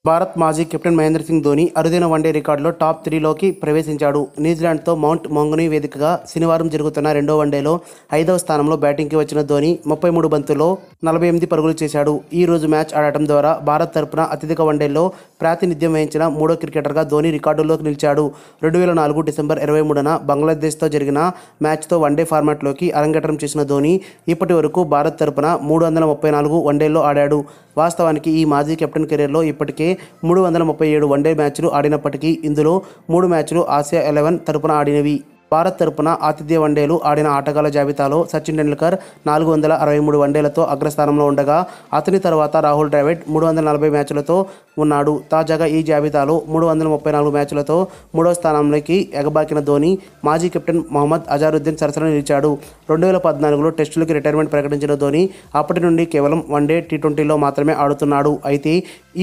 భారత్ మాజీ కెప్టెన్ మహేంద్ర సింగ్ ధోని అరుదైన వన్డే రికార్డులో టాప్ 3లోకి ప్రవేశించాడు. న్యూజిలాండ్తో మౌంట్ మాంగనూయ్ వేదికగా శనివారం జరుగుతున్న రెండో వన్డేలో 5వ స్థానంలో బ్యాటింగ్కి వచ్చిన ధోని 33 బంతుల్లో 48 పరుగులు చేశాడు. ఈ రోజు మ్యాచ్ ఆడటం ద్వారా భారత్ తరపున అత్యధిక వన్డేల్లో ప్రాతినిధ్యం వహించిన మూడో క్రికెటర్గా ధోని రికార్డుల్లోకి నిలిచాడు. 2004 డిసెంబర్ 23న బంగ్లాదేశ్తో జరిగిన మ్యాచ్తో వన్డే ఫార్మాట్లోకి అరంగేట్రం చేసిన ధోని ఇప్పటి వరకు భారత్ తరపున 334 వన్డేల్లో ఆడాడు. వాస్తవానికి ఈ మాజీ కెప్టెన్ కెరీర్లో ఇప్పటికే 337 వన్డే మ్యాచ్లు ఆడినప్పటికీ ఇందులో 3 మ్యాచ్లు ఆసియా 11 తరపున ఆడినవి. భారత్ తరపున ఆతిథ్య వన్డేలు ఆడిన ఆటగాళ్ల జాబితాలో సచిన్ టెండూల్కర్ 463 వన్డేలతో అగ్రస్థానంలో ఉండగా అతని తర్వాత రాహుల్ ద్రావిడ్ 340 మ్యాచ్లతో ఉన్నాడు. తాజాగా ఈ జాబితాలో 334 మ్యాచ్లతో మూడో స్థానంలోకి ఎగబాకిన ధోని మాజీ కెప్టెన్ మహమ్మద్ అజారుద్దీన్ సరసన నిలిచాడు. 2014లో టెస్టులకి రిటైర్మెంట్ ప్రకటించిన ధోని అప్పటి నుండి కేవలం వన్డే, టీ20లో మాత్రమే ఆడుతున్నాడు. అయితే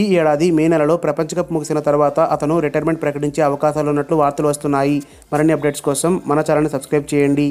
ఈ ఏడాది మే నెలలో ప్రపంచ కప్ ముగిసిన తర్వాత అతను రిటైర్మెంట్ ప్రకటించే అవకాశాలున్నట్లు వార్తలు వస్తున్నాయి. మరిన్ని అప్డేట్స్ కోసం మన ఛానల్ని సబ్స్క్రైబ్ చేయండి.